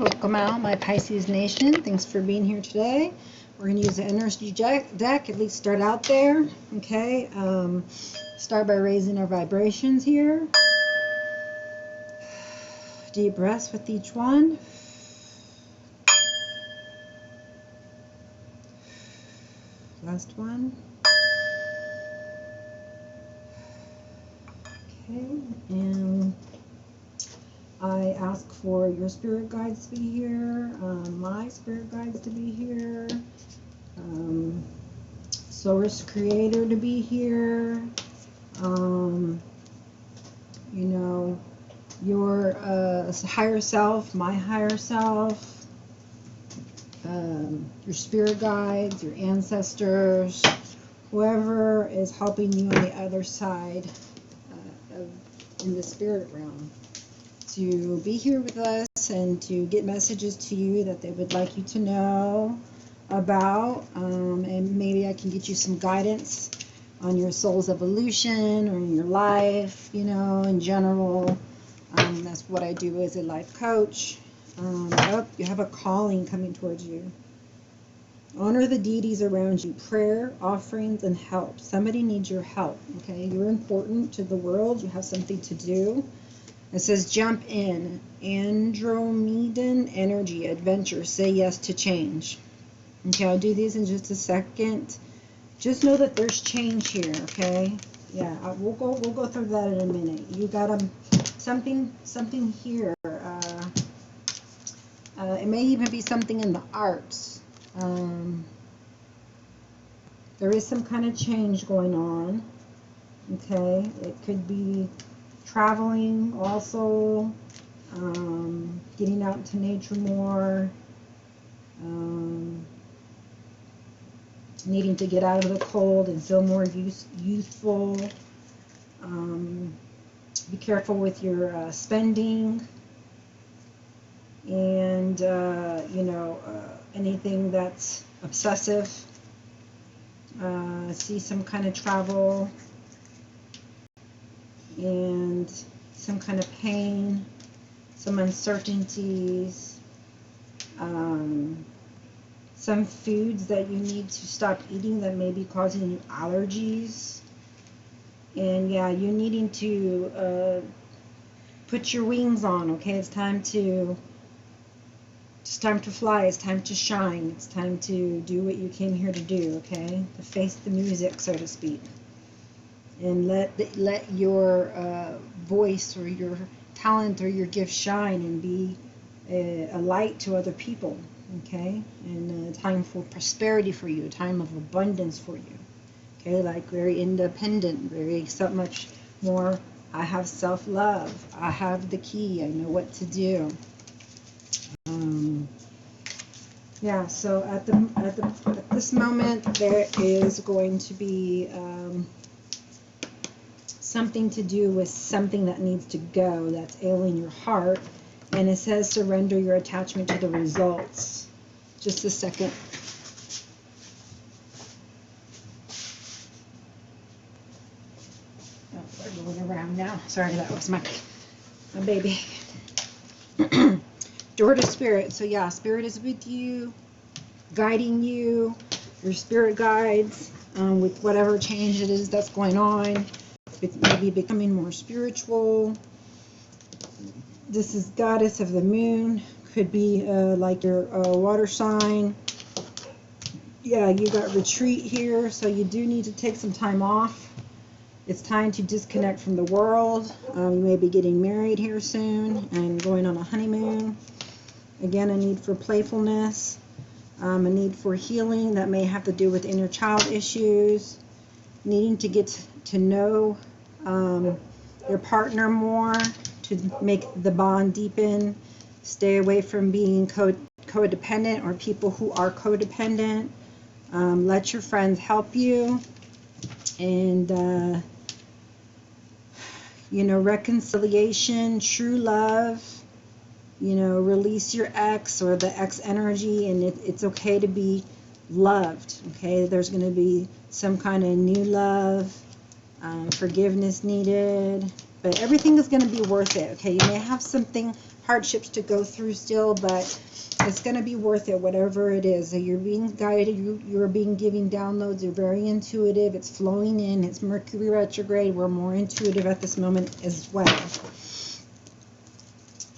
Welcome out, my Pisces nation. Thanks for being here today. We're going to use the energy deck, at least start out there. Okay, start by raising our vibrations here. Deep breaths with each one. Last one. Okay, and I ask for your spirit guides to be here, my spirit guides to be here, Source Creator to be here, you know, your higher self, my higher self, your spirit guides, your ancestors, whoever is helping you on the other side in the spirit realm, to be here with us and to get messages to you that they would like you to know about, and maybe I can get you some guidance on your soul's evolution or in your life, you know, in general. That's what I do as a life coach. You have a calling coming towards you. Honor the deities around you. Prayer, offerings, and help. Somebody needs your help, okay? You're important to the world. You have something to do. It says jump in. Andromedan energy, adventure. Say yes to change. Okay, I'll do these in just a second. Just know that there's change here, okay? Yeah, we'll go through that in a minute. You got something here. It may even be something in the arts. There is some kind of change going on. Okay, it could be traveling also, getting out into nature more, needing to get out of the cold and feel more youthful. Be careful with your spending, and you know, anything that's obsessive. See some kind of travel and some kind of pain, some uncertainties, some foods that you need to stop eating that may be causing you allergies. And yeah, you're needing to put your wings on, okay? It's time to fly. It's time to shine. It's time to do what you came here to do, okay? To face the music, so to speak. And let your voice or your talent or your gift shine and be a light to other people, okay? And a time for prosperity for you, a time of abundance for you, okay? Like very independent, very so much more. I have self-love. I have the key. I know what to do. Yeah. So at this moment, there is going to be something to do with something that needs to go, that's ailing your heart, and it says surrender your attachment to the results. Just a second. Oh, we're going around now. Sorry, that was my baby. Door to spirit. So yeah, spirit is with you, guiding you, your spirit guides, with whatever change it is that's going on. Maybe becoming more spiritual. This is goddess of the moon. Could be like your water sign. Yeah, you got retreat here, so you do need to take some time off. It's time to disconnect from the world. You may be getting married here soon and going on a honeymoon. Again, a need for playfulness, a need for healing that may have to do with inner child issues, needing to get to know your partner more to make the bond deepen. Stay away from being codependent or people who are codependent. Let your friends help you, and you know, reconciliation, true love. You know, release your ex or the ex energy, and it's okay to be loved, okay? There's going to be some kind of new love, forgiveness needed, But everything is going to be worth it, okay? You may have something, hardships to go through still, but it's going to be worth it, whatever it is. So you're being guided, you're being given downloads, you're very intuitive, it's flowing in, it's Mercury retrograde, we're more intuitive at this moment as well.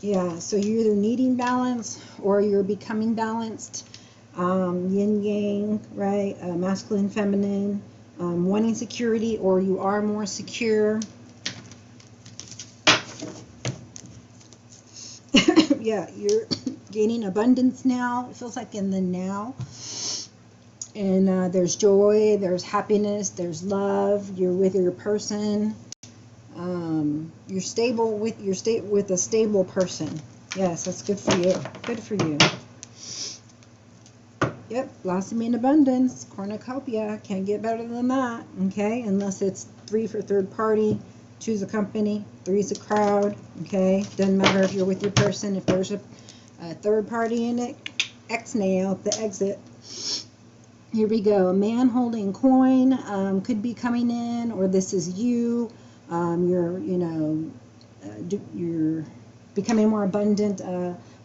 Yeah, so you're either needing balance or you're becoming balanced. Yin yang, right? Masculine, feminine, wanting security, or you are more secure. Yeah, you're gaining abundance now. It feels like in the now. And there's joy, there's happiness, there's love. You're with your person. You're stable with a stable person. Yes, that's good for you. Good for you. Yep, blossoming abundance, cornucopia. Can't get better than that. Okay, unless it's 3 for third party. 2's a company. 3's a crowd. Okay, doesn't matter if you're with your person. If there's a third party in it, X-nay out the exit. Here we go. A man holding coin could be coming in, or this is you. You're becoming more abundant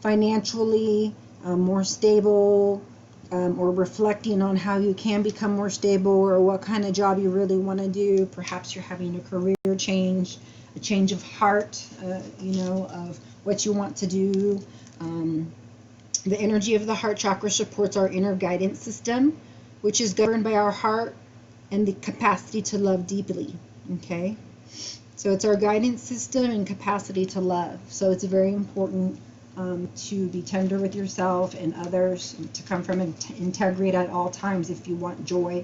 financially, more stable, or reflecting on how you can become more stable, or what kind of job you really want to do. Perhaps you're having a career change, a change of heart, of what you want to do. The energy of the heart chakra supports our inner guidance system, which is governed by our heart and the capacity to love deeply. Okay, so it's our guidance system and capacity to love. So it's very important to be tender with yourself and others, to come from integrity at all times if you want joy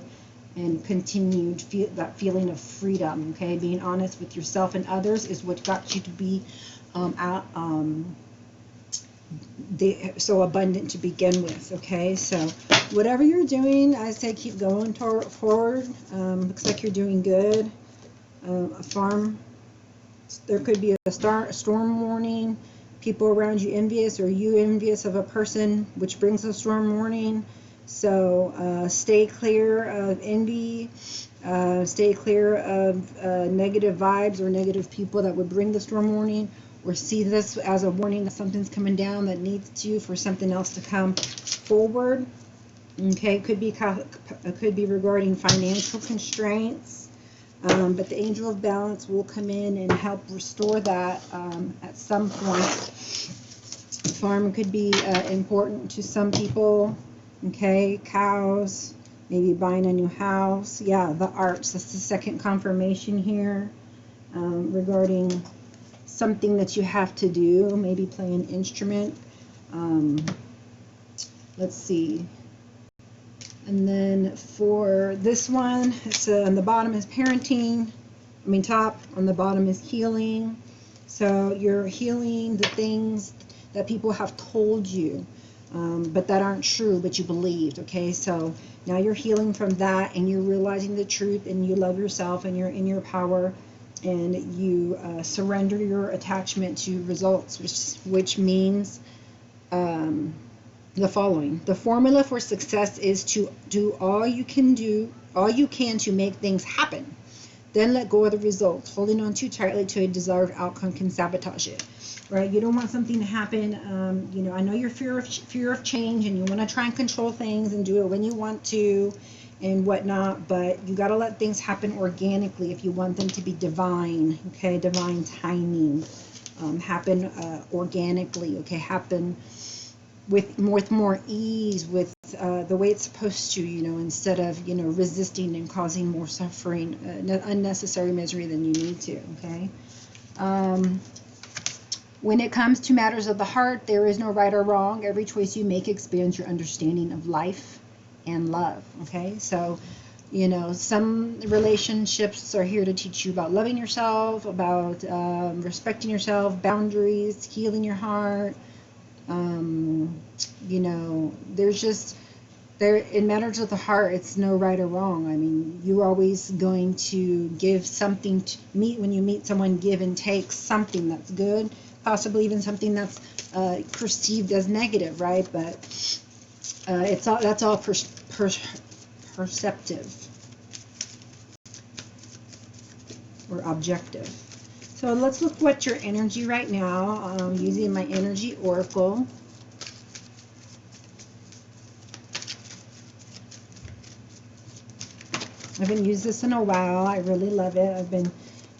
and continued that feeling of freedom. Okay, being honest with yourself and others is what got you to be so abundant to begin with. Okay, so whatever you're doing, I say keep going forward. Looks like you're doing good. A farm, there could be a storm warning, people around you envious, or you envious of a person, which brings a storm warning. So stay clear of envy, stay clear of negative vibes or negative people that would bring the storm warning, or see this as a warning that something's coming down that needs you for something else to come forward. Okay, it could be regarding financial constraints. But the angel of balance will come in and help restore that at some point. Farm could be important to some people. Okay, cows, maybe buying a new house. Yeah, the arts, that's the second confirmation here regarding something that you have to do, maybe play an instrument. Let's see. And then for this one, it's on the bottom is parenting. Top, on the bottom is healing. So you're healing the things that people have told you, but that aren't true, but you believed. Okay, so now you're healing from that, and you're realizing the truth, and you love yourself, and you're in your power, and you surrender your attachment to results, which means the following. The formula for success is to do all you can to make things happen. Then let go of the results. Holding on too tightly to a desired outcome can sabotage it. Right? You don't want something to happen. I know you're fear of change, and you want to try and control things and do it when you want to and whatnot, but you got to let things happen organically if you want them to be divine. Okay, divine timing. Happen organically. Okay, happen with more ease, with the way it's supposed to, instead of resisting and causing more suffering, unnecessary misery than you need to. Okay. When it comes to matters of the heart, there is no right or wrong. Every choice you make expands your understanding of life and love. Okay, so some relationships are here to teach you about loving yourself, about respecting yourself, boundaries, healing your heart. There in matters of the heart, it's no right or wrong. You're always going to give something to when you meet someone, give and take something that's good, possibly even something that's perceived as negative, right? But that's all perceptive or objective. So let's look what's your energy right now, using my energy oracle. I haven't used this in a while. I really love it. I've been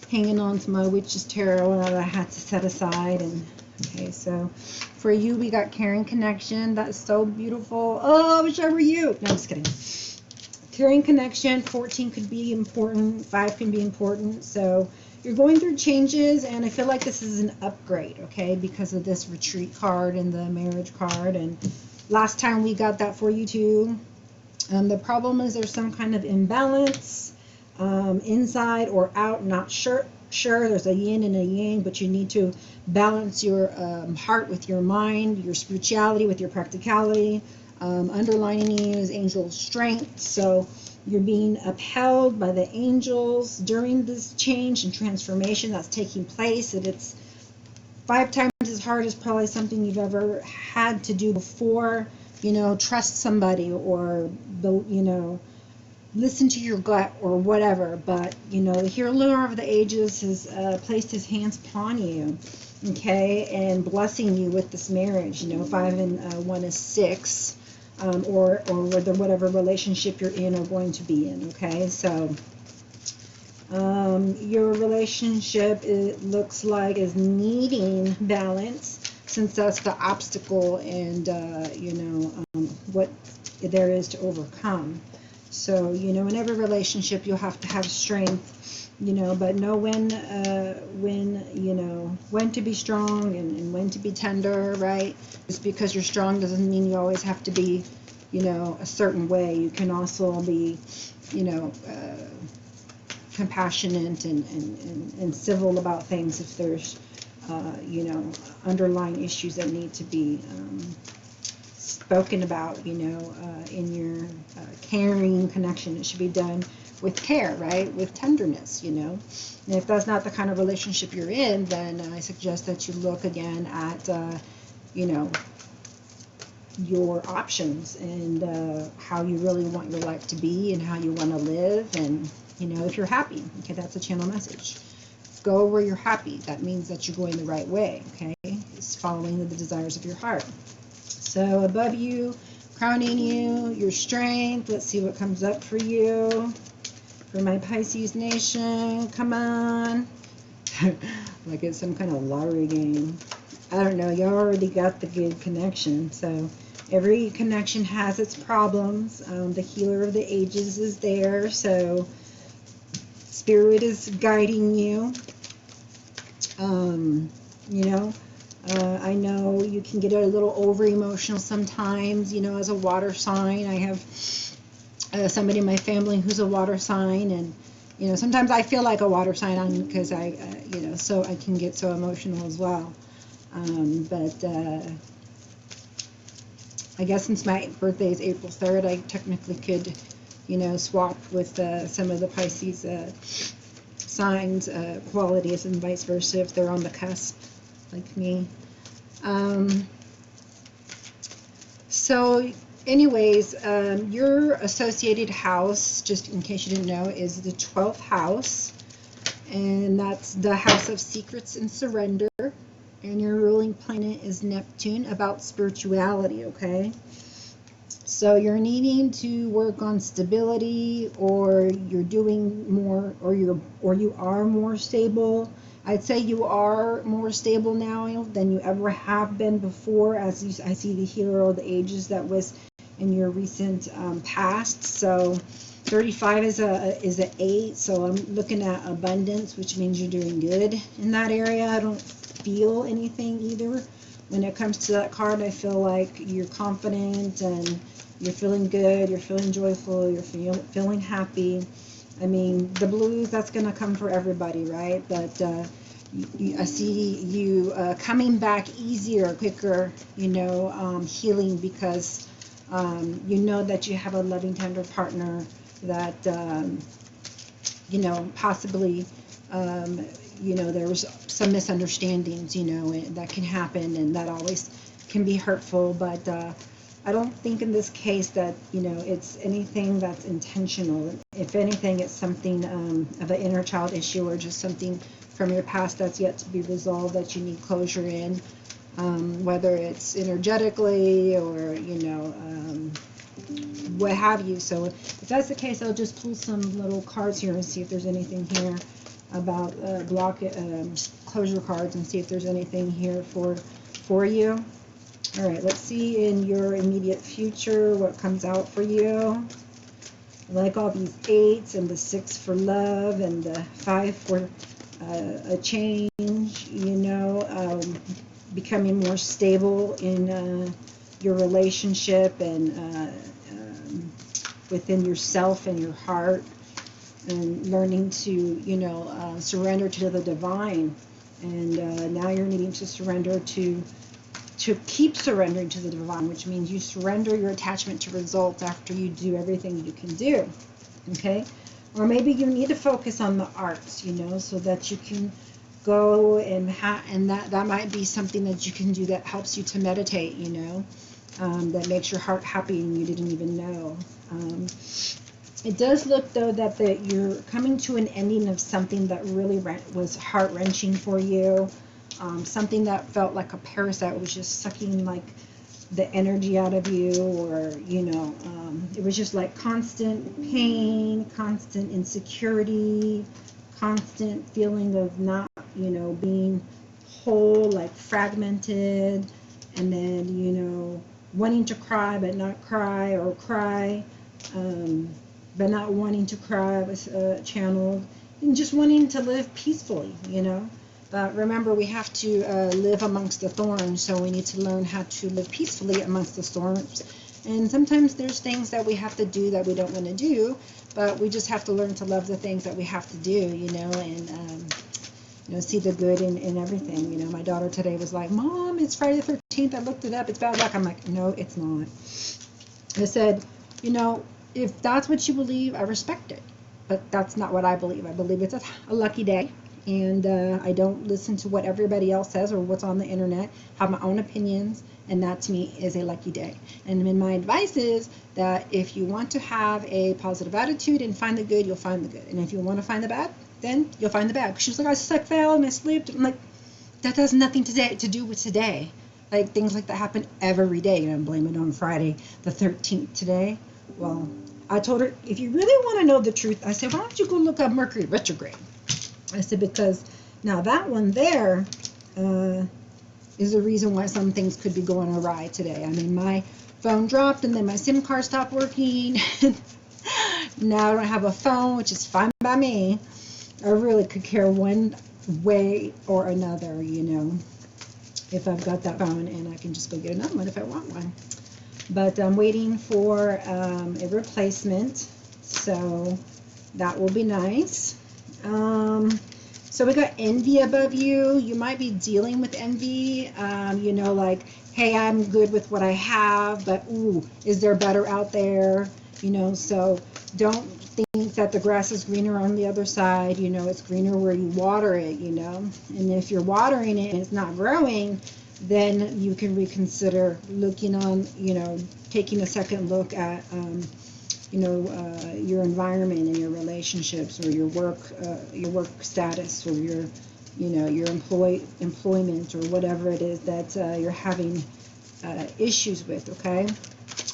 hanging on to my Witch's Tarot that I had to set aside. And okay, so for you, we got caring connection. That's so beautiful. Oh, I wish I were you. No, I'm just kidding. Caring connection. 14 could be important. 5 can be important. So you're going through changes, and I feel like this is an upgrade, okay, because of this retreat card and the marriage card. And last time we got that for you too. The problem is there's some kind of imbalance, inside or out, not sure. There's a yin and a yang, but you need to balance your heart with your mind, your spirituality with your practicality. Underlining you is angel strength. So you're being upheld by the angels during this change and transformation that's taking place. And it's 5 times as hard as probably something you've ever had to do before. You know, trust somebody, or, you know, listen to your gut or whatever. But, you know, the healer of the ages has placed his hands upon you, okay, and blessing you with this marriage. You know, 5 and 1 is 6, or whatever relationship you're in or going to be in, okay? So your relationship, it looks like, is needing balance, since that's the obstacle and, you know, what there is to overcome. So, you know, in every relationship, you'll have to have strength, you know, but know when, you know, when to be strong and when to be tender, right? Just because you're strong doesn't mean you always have to be, you know, a certain way. You can also be, you know, compassionate and civil about things if there's, you know, underlying issues that need to be spoken about, you know, in your caring connection. It should be done with care, right? With tenderness, you know. And if that's not the kind of relationship you're in, then I suggest that you look again at, you know, your options and how you really want your life to be and how you want to live, and, you know, if you're happy. Okay, that's a channel message. Go where you're happy. That means that you're going the right way, okay? It's following the desires of your heart. So above you, crowning you, your strength. Let's see what comes up for you. For my Pisces nation, come on. Like it's some kind of lottery game. I don't know, you already got the good connection. So every connection has its problems. The healer of the ages is there. So Spirit is guiding you. You know, I know you can get a little over emotional sometimes, you know, as a water sign. I have somebody in my family who's a water sign, and, you know, sometimes I feel like a water sign because you know, so I can get so emotional as well. But I guess since my birthday is April 3rd, I technically could, you know, swap with some of the Pisces signs, qualities, and vice versa if they're on the cusp, like me. So anyways, your associated house, just in case you didn't know, is the 12th house, and that's the house of secrets and surrender, and your ruling planet is Neptune, about spirituality, okay? So you're needing to work on stability, or you're doing more, or you are more stable. I'd say you are more stable now than you ever have been before, as I see the healer of the ages that was in your recent past. So 35 is a 8, so I'm looking at abundance, which means you're doing good in that area. I don't feel anything either. When it comes to that card, I feel like you're confident and you're feeling good, you're feeling joyful, you're feeling happy. I mean, the blues, that's going to come for everybody, right? But I see you coming back easier, quicker, you know, healing, because you know that you have a loving, tender partner that, you know, possibly, you know, there was some misunderstandings, you know, that can happen, and that always can be hurtful. But I don't think in this case that, you know, it's anything that's intentional. If anything, it's something of an inner child issue, or just something from your past that's yet to be resolved, that you need closure in, whether it's energetically or, what have you. So if that's the case, I'll just pull some little cards here and see if there's anything here about closure cards, and see if there's anything here for you. All right, let's see in your immediate future what comes out for you. I like all these 8s, and the 6 for love, and the 5 for a change, becoming more stable in your relationship, and within yourself and your heart, and learning to, surrender to the divine. And now you're needing to surrender to keep surrendering to the divine, which means you surrender your attachment to results after you do everything you can do. Okay? Or maybe you need to focus on the arts, so that you can go and that might be something that you can do that helps you to meditate, that makes your heart happy and you didn't even know. It does look, though, that you're coming to an ending of something that really was heart-wrenching for you. Something that felt like a parasite was just sucking like the energy out of you, or it was just like constant pain, constant insecurity, constant feeling of not being whole, like fragmented, and then wanting to cry but not cry, or cry but not wanting to cry was channeled, and just wanting to live peacefully. But remember, we have to live amongst the thorns, so we need to learn how to live peacefully amongst the storms. And sometimes there's things that we have to do that we don't want to do, but we just have to learn to love the things that we have to do, and see the good in everything. My daughter today was like, "Mom, it's Friday the 13th. I looked it up. It's bad luck." I'm like, "No, it's not." I said, if that's what you believe, I respect it. But that's not what I believe. I believe it's a lucky day. And I don't listen to what everybody else says or what's on the internet. I have my own opinions, and that to me is a lucky day. And my advice is that if you want to have a positive attitude and find the good, you'll find the good. And if you want to find the bad, then you'll find the bad. She was like, I fell and I slipped. I'm like, that has nothing to do with today. Like, things like that happen every day. Blame it on Friday the 13th today. Well, I told her, if you really want to know the truth, I said, why don't you go look up Mercury retrograde? I said, because now that one there is the reason why some things could be going awry today. I mean, my phone dropped, and then my SIM card stopped working. Now I don't have a phone, which is fine by me. I really could care one way or another, if I've got that phone, and I can just go get another one if I want one. But I'm waiting for a replacement, so that will be nice. So we got envy above you. You might be dealing with envy, like, hey, I'm good with what I have, but ooh, is there better out there? So don't think that the grass is greener on the other side. It's greener where you water it, and if you're watering it and it's not growing, then you can reconsider looking on, taking a second look at your environment and your relationships, or your work status, or your employment, or whatever it is that you're having issues with. Okay.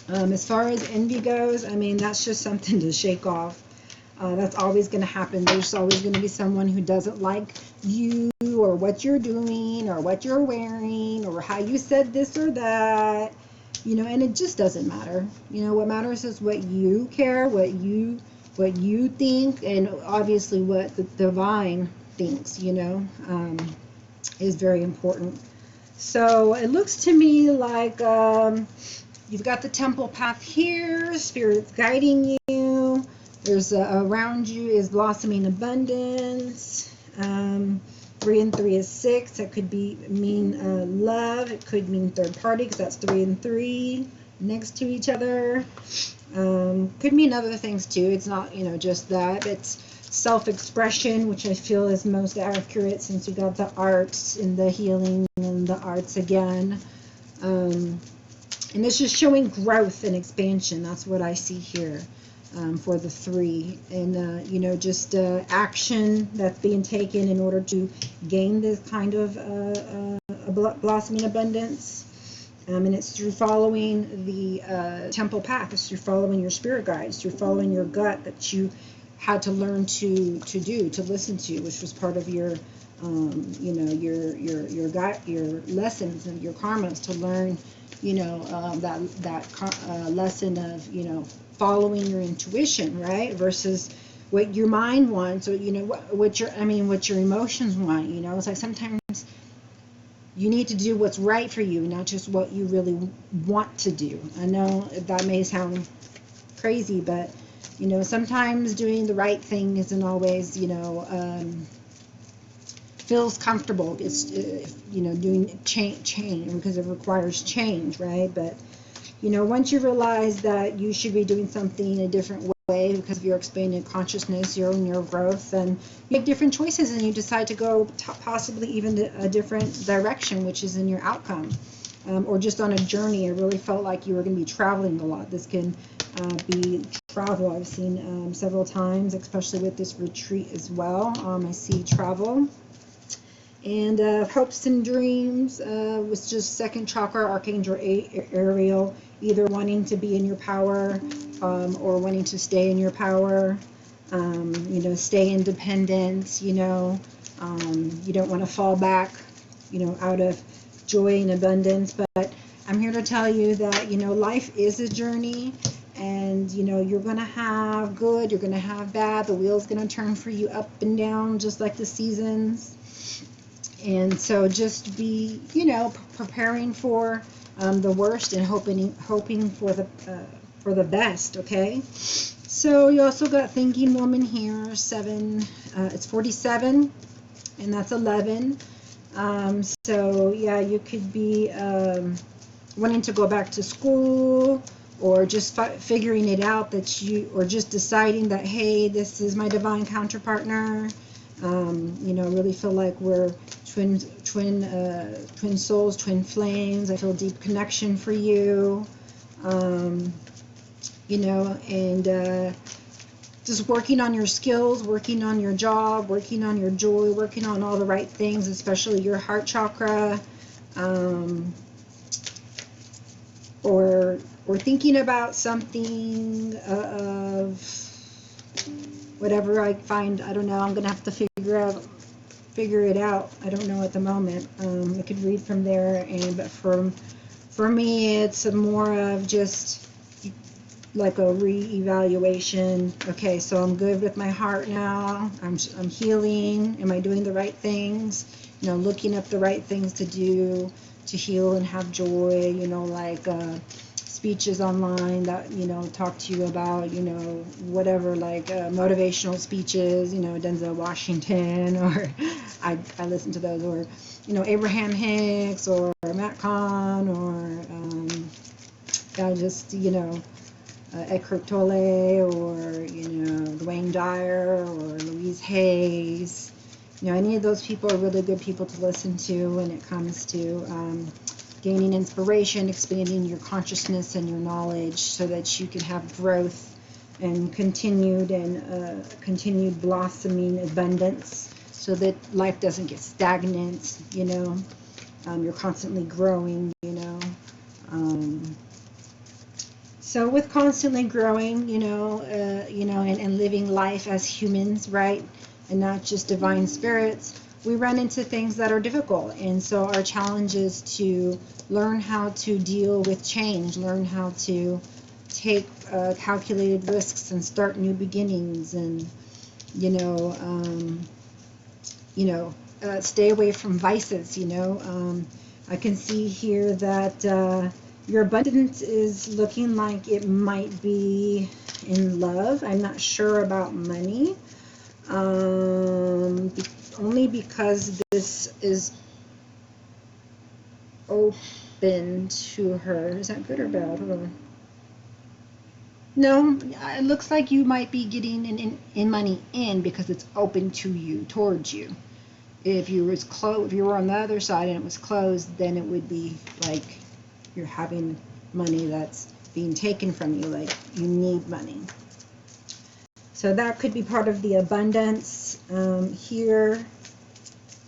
As far as envy goes, I mean, that's just something to shake off. That's always going to happen. There's always going to be someone who doesn't like you, or what you're doing, or what you're wearing, or how you said this or that. And it just doesn't matter. What matters is what you care, what you think, and obviously what the divine thinks, is very important. So it looks to me like you've got the temple path here, Spirit's guiding you. There's around you is blossoming abundance. 3 and 3 is 6. That could mean love. It could mean third party, because that's 3 and 3 next to each other. Could mean other things too. It's not, just that. It's self-expression, which I feel is most accurate, since you got the arts and the healing and the arts again. And it's just showing growth and expansion. That's what I see here. for the 3, and you know, just action that's being taken in order to gain this kind of blossoming abundance. And it's through following the temple path. It's through following your spirit guides, through following your gut that you had to learn to listen to, which was part of your you know, your lessons and your karmas, to learn, you know, that lesson of, you know, following your intuition, right, versus what your mind wants, or, you know, what your emotions want. You know, it's like sometimes you need to do what's right for you, not just what you really want to do. I know that may sound crazy, but, you know, sometimes doing the right thing isn't always, you know, feels comfortable. It's, you know, doing change because it requires change, right? But, you know, once you realize that you should be doing something a different way because of your expanded consciousness, your own your growth, and you make different choices and you decide to go possibly even a different direction, which is in your outcome, or just on a journey. It really felt like you were going to be traveling a lot. This can be travel. I've seen several times, especially with this retreat as well. I see travel. And hopes and dreams was just 2nd chakra, Archangel Ariel, either wanting to be in your power or wanting to stay in your power, you know, stay independent, you know, you don't want to fall back, you know, out of joy and abundance. But I'm here to tell you that, you know, life is a journey, and, you know, you're going to have good, you're going to have bad. The wheel's going to turn for you up and down, just like the seasons. And so just be, you know, preparing for the worst and hoping for the best, okay? So you also got thinking woman here, 7, it's 47, and that's 11. So yeah, you could be wanting to go back to school, or just figuring it out that you, or just deciding that, hey, this is my divine counterpartner. You know, really feel like we're twin souls, twin flames. I feel deep connection for you. You know, and just working on your skills, working on your job, working on your joy, working on all the right things, especially your heart chakra, or thinking about something of whatever I find. I don't know. I'm gonna have to figure it out. I don't know at the moment. I could read from there, but for me, it's more of just like a re-evaluation. Okay, so I'm good with my heart now. I'm healing. Am I doing the right things? You know, looking up the right things to do to heal and have joy. You know, like speeches online that, you know, talk to you about, you know, whatever, like motivational speeches, you know, Denzel Washington, or I listen to those, or, you know, Abraham Hicks, or Matt Kahn, or just, you know, Eckhart Tolle, or, you know, Dwayne Dyer, or Louise Hayes. You know, any of those people are really good people to listen to when it comes to gaining inspiration, expanding your consciousness and your knowledge, so that you can have growth and continued blossoming abundance, so that life doesn't get stagnant. You know, you're constantly growing. You know, so with constantly growing, you know, and living life as humans, right, and not just divine spirits, we run into things that are difficult. And so our challenge is to learn how to deal with change, learn how to take calculated risks and start new beginnings, and, you know, stay away from vices. You know, I can see here that your abundance is looking like it might be in love. I'm not sure about money. Only because this is open to her. Is that good or bad? Hold on. No, it looks like you might be getting in money in, because it's open to you, towards you. If you were on the other side and it was closed, then it would be like you're having money that's being taken from you, like you need money. So that could be part of the abundance here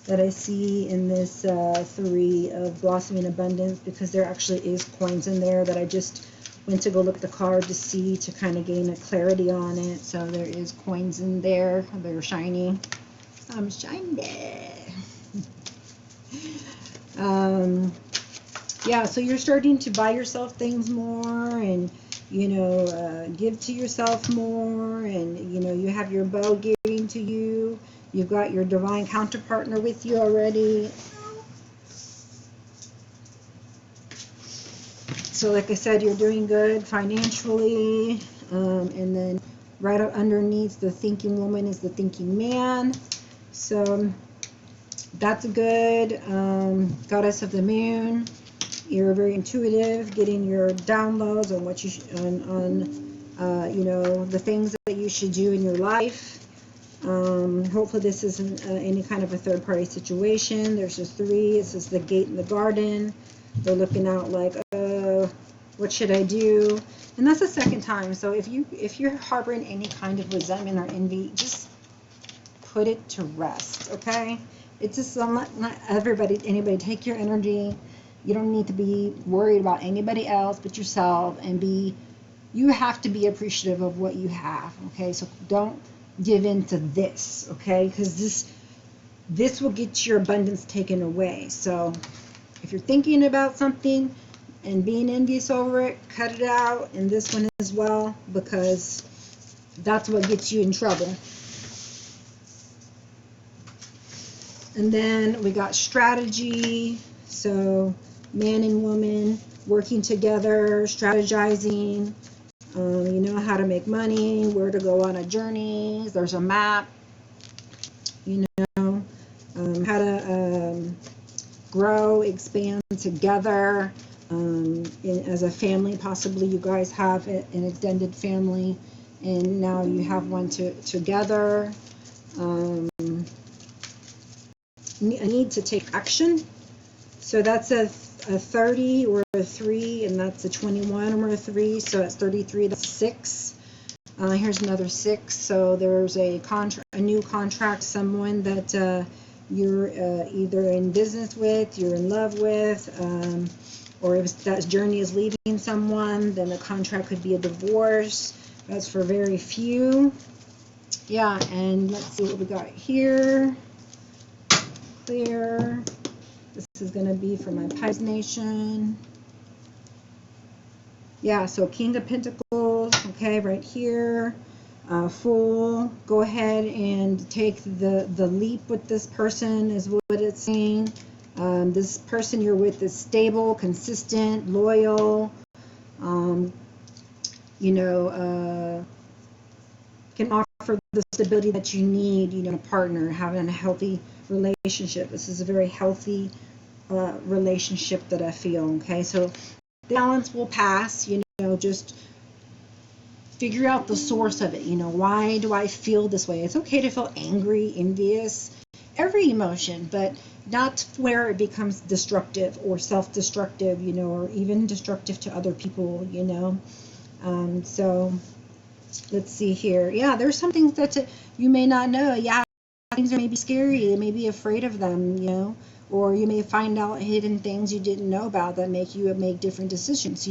that I see in this 3 of blossoming abundance, because there actually is coins in there that I just went to go look at the card to see, to kind of gain a clarity on it. So there is coins in there. They're shiny. I'm shiny. Yeah, so you're starting to buy yourself things more, and give to yourself more, and you have your bow giving to you. You've got your divine counterpartner with you already. So like I said, you're doing good financially. And then right up underneath the thinking woman is the thinking man. So that's good. Goddess of the moon. You're very intuitive, getting your downloads on what you the things that you should do in your life. Hopefully this isn't any kind of a third-party situation. There's just 3. This is the gate in the garden. They're looking out like, what should I do? And that's the second time. So if you're harboring any kind of resentment or envy, just put it to rest, okay? It's just not anybody take your energy. You don't need to be worried about anybody else but yourself, and you have to be appreciative of what you have, okay? So don't give in to this, okay? Because this will get your abundance taken away. So if you're thinking about something and being envious over it, cut it out, and this one as well, because that's what gets you in trouble. And then we got strategy. So man and woman working together, strategizing. You know how to make money, where to go on a journey. There's a map. How to grow, expand together. As a family, possibly you guys have an extended family, and now you have one together. A need to take action. So that's a 30 or a 3, and that's a 21 or a 3, so that's 33. That's 6. Here's another 6. So there's a new contract, someone that you're either in business with, you're in love with, or if that journey is leaving someone, then the contract could be a divorce. That's for very few. Yeah, and let's see what we got here. Clear. This is going to be for my Pisces Nation. Yeah, so King of Pentacles, okay, right here. Fool. Go ahead and take the leap with this person is what it's saying. This person you're with is stable, consistent, loyal. Can offer the stability that you need, a partner, having a healthy relationship. This is a very healthy relationship that I feel, okay? So the balance will pass, just figure out the source of it. Why do I feel this way? It's okay to feel angry, envious, every emotion, but not where it becomes destructive or self-destructive, or even destructive to other people, So let's see here. Yeah, there's some things that you may not know. Yeah, things are maybe scary. You may be afraid of them, or you may find out hidden things you didn't know about that make you make different decisions,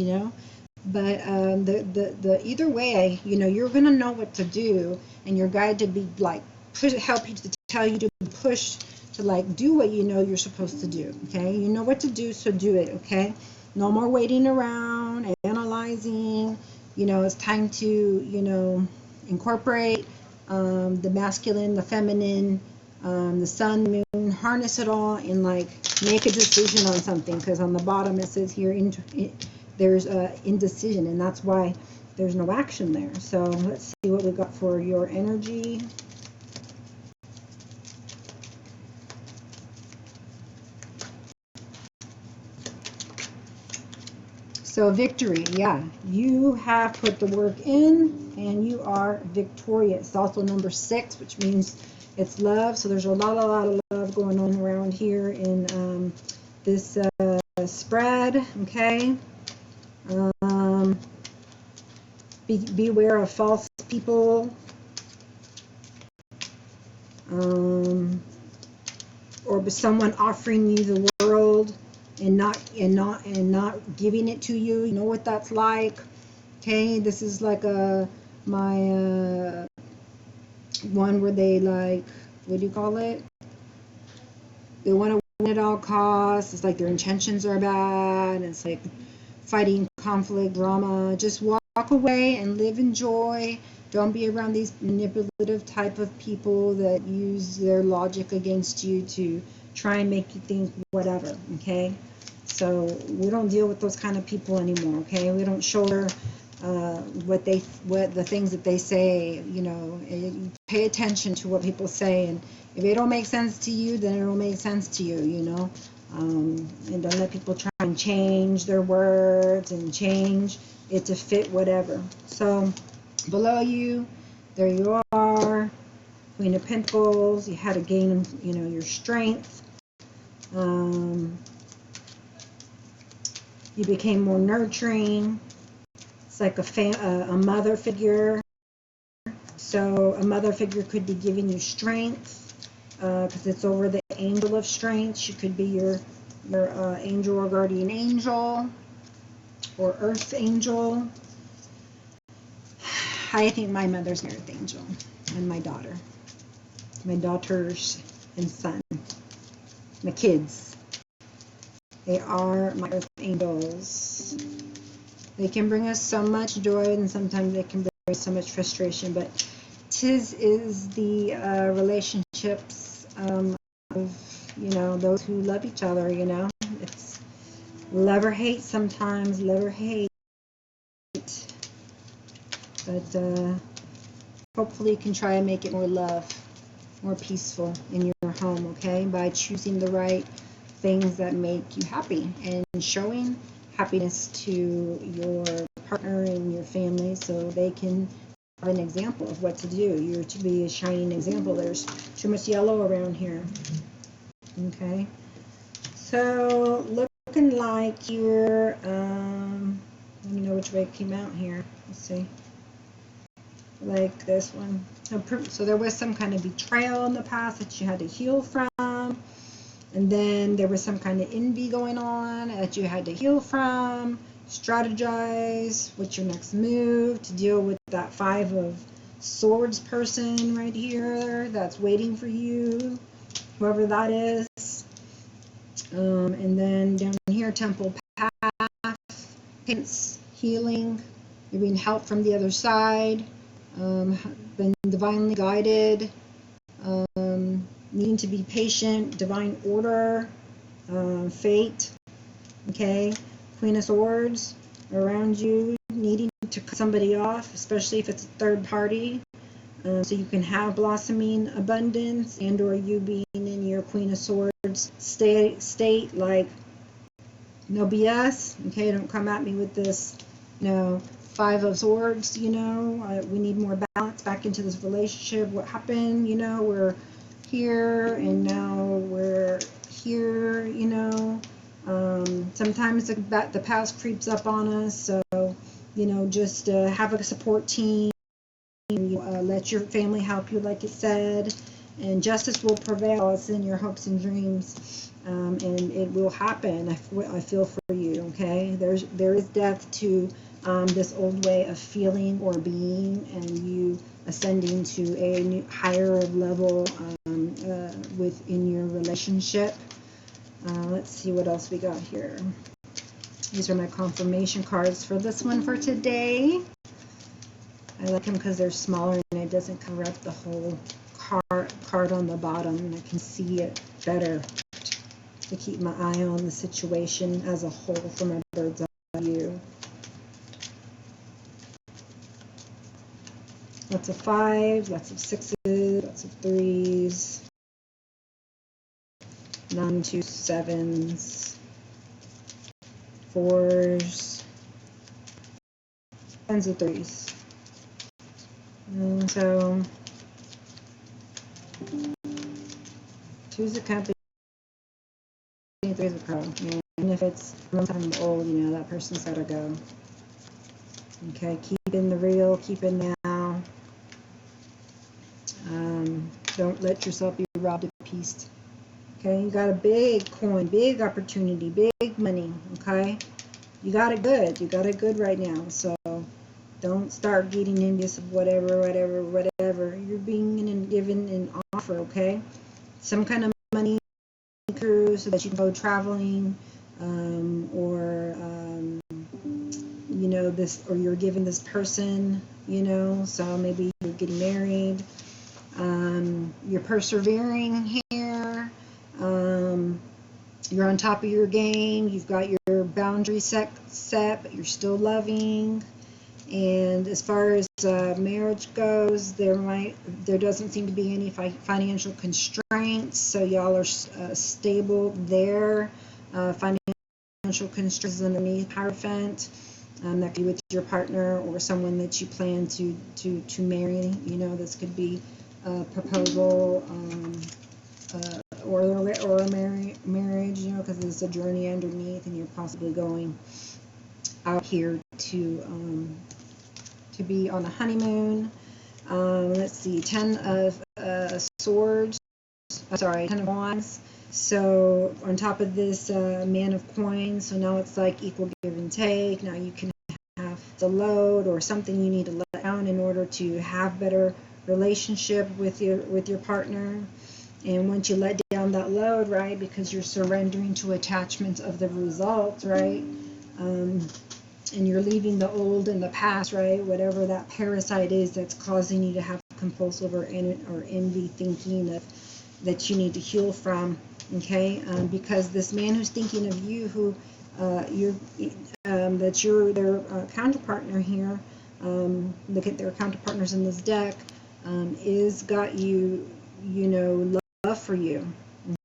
But the either way, you're gonna know what to do, and your guide to be like help you to tell you to push to like do what you're supposed to do. Okay, you know what to do, so do it. Okay, no more waiting around and analyzing. It's time to incorporate the masculine, the feminine, the sun, the moon, harness it all, and like make a decision on something. Because on the bottom it says here there's indecision, and that's why there's no action there. So let's see what we got for your energy. So victory, yeah, you have put the work in and you are victorious. It's also number 6, which means it's love. So there's a lot of love going on around here in this spread, okay? Beware of false people, or someone offering you the world and not giving it to you. You know what that's like. Okay, this is like my one where they like, what do you call it? They want to win at all costs. It's like their intentions are bad. It's like fighting, conflict, drama. Just walk away and live in joy. Don't be around these manipulative type of people that use their logic against you to try and make you think whatever, okay? So we don't deal with those kind of people anymore, okay? We don't shoulder what the things that they say, you know. You pay attention to what people say, and if it don't make sense to you, then it don't make sense to you, you know. And don't let people try and change their words and change it to fit whatever. So below you, there you are, Queen of Pentacles. You had to gain, you know, your strength. You became more nurturing. It's like a mother figure. So a mother figure could be giving you strength because it's over the angel of strength. She could be your angel or guardian angel or earth angel. I think my mother's my earth angel and my daughters and son, my kids. They are my earth angels. They can bring us so much joy, and sometimes they can bring us so much frustration, but tis is the relationships of, you know, those who love each other, you know. It's love or hate sometimes, love or hate. But hopefully you can try and make it more love, more peaceful in your home, okay? By choosing the right things that make you happy and showing happiness to your partner and your family so they can have an example of what to do. You're to be a shining example. There's too much yellow around here. Okay. So looking like you're, let me know which way it came out here. Let's see. Like this one. So there was some kind of betrayal in the past that you had to heal from. And then there was some kind of envy going on that you had to heal from, strategize what's your next move to deal with that 5 of Swords person right here that's waiting for you, whoever that is. And then down here, Temple Path, Hence healing, you're being helped from the other side, been divinely guided, needing to be patient, divine order, fate, okay, Queen of Swords around you, needing to cut somebody off, especially if it's a third party, so you can have blossoming abundance, and or you being in your Queen of Swords state like, no BS, okay, don't come at me with this, no, 5 of Swords, you know, we need more balance back into this relationship. What happened, you know, we're here and now we're here, you know. Sometimes the past creeps up on us, so, you know, just have a support team, let your family help you, like it said, and justice will prevail. It's in your hopes and dreams, and it will happen. I feel for you, okay? There is death to this old way of feeling or being, and you ascending to a new, higher level within your relationship. Let's see what else we got here. These are my confirmation cards for this one for today. I like them because they're smaller and it doesn't cover up the whole card on the bottom, and I can see it better to keep my eye on the situation as a whole from a bird's eye view. Lots of 5s, lots of 6s, lots of 3s, 9, 2, 7s, 4s, tons of 3s. And so 2's a company, 3's a pro. And if it's sometime old, you know, that person's gotta go. Okay, keep in the real, keep in now. Don't let yourself be robbed of peace. Okay, you got a big coin, big opportunity, big money. Okay, you got it good. You got it good right now. So don't start getting envious of whatever. You're being given an offer. Okay, some kind of money cruise so that you can go traveling, or you know, this, or you're giving this person, you know, so maybe you're getting married. You're persevering here. You're on top of your game. You've got your boundaries set, but you're still loving. And as far as marriage goes, there doesn't seem to be any financial constraints, so y'all are stable there. Financial constraints underneath Hierophant. That could be with your partner or someone that you plan to marry. You know, this could be a proposal, or a marriage. You know, because there's a journey underneath, and you're possibly going out here to be on a honeymoon. Let's see, 10 of swords. Sorry, 10 of wands. So on top of this man of coins, so now it's like equal give and take. Now you can have the load or something you need to let down in order to have better relationship with your partner. And once you let down that load, right, because you're surrendering to attachment of the result, right, and you're leaving the old in the past, right, whatever that parasite is that's causing you to have compulsive or envy thinking that you need to heal from. Okay, because this man who's thinking of you, who that you're their counterpartner here, look at their counterpartners in this deck, is got you, you know, love for you.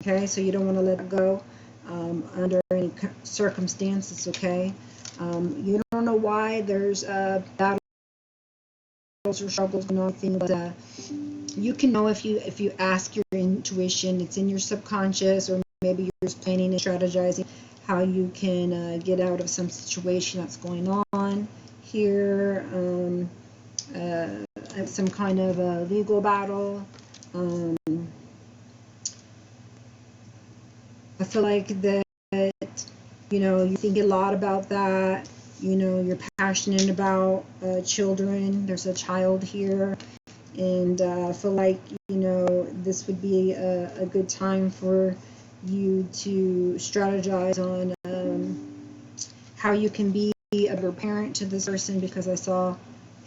Okay, so you don't want to let it go under any circumstances. Okay, you don't know why there's battles or struggles and everything, but you can know if you ask your intuition. It's in your subconscious, or maybe you're just planning and strategizing how you can get out of some situation that's going on here. Some kind of a legal battle. I feel like that, you know, you think a lot about that. You know, you're passionate about children. There's a child here. And I feel like, you know, this would be a good time for you to strategize on how you can be a better parent to this person, because I saw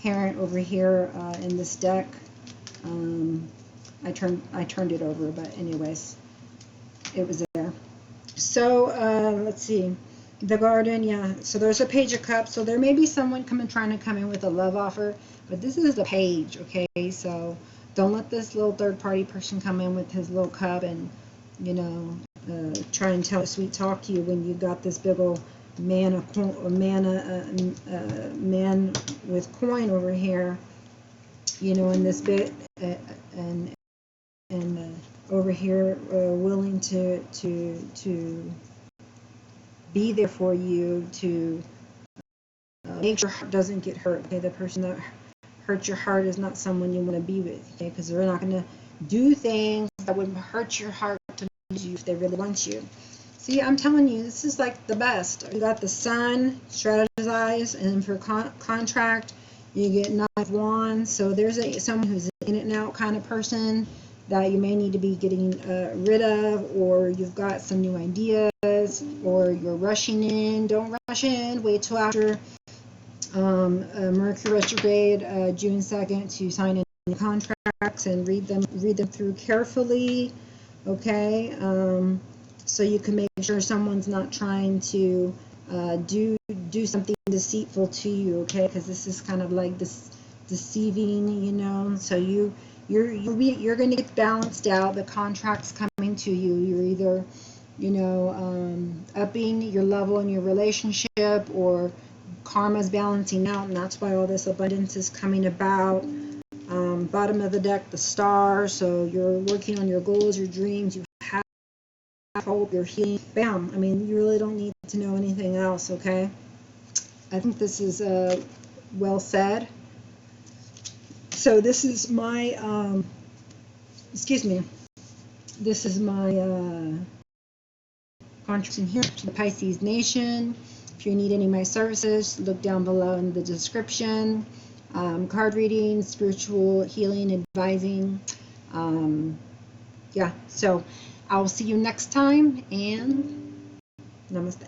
parent over here in this deck. I turned it over, but anyways, it was there. So let's see. The garden, yeah. So there's a page of cups. So there may be someone trying to come in with a love offer, but this is the page, okay? So don't let this little third-party person come in with his little cup and, you know, try and tell a sweet talk to you when you got this big old man with coin over here, you know, in this bit, and over here, willing to be there for you, to make sure your heart doesn't get hurt. Okay, the person that hurts your heart is not someone you want to be with. Okay, because they're not going to do things that would hurt your heart to lose you if they really want you. See, I'm telling you, this is like the best. You got the Sun, strategize, and for contract, you get 9 of Wands. So there's someone who's an in and out kind of person that you may need to be getting rid of, or you've got some new ideas, or you're rushing in. Don't rush in. Wait till after Mercury retrograde, June 2nd, to sign in contracts and read them through carefully. Okay, so you can make sure someone's not trying to do something deceitful to you. Okay, because this is kind of like this deceiving, you know. So you're going to get balanced out. The contract's coming to you. You're either, you know, upping your level in your relationship, or karma's balancing out, and that's why all this abundance is coming about. Bottom of the deck, the Star. So you're working on your goals, your dreams. You have hope. You're healing. Bam. I mean, you really don't need to know anything else. Okay. I think this is well said. So this is my excuse me, this is my contribution here to the Pisces Nation. If you need any of my services, look down below in the description. Card reading, spiritual healing, advising. Yeah, so I'll see you next time, and namaste.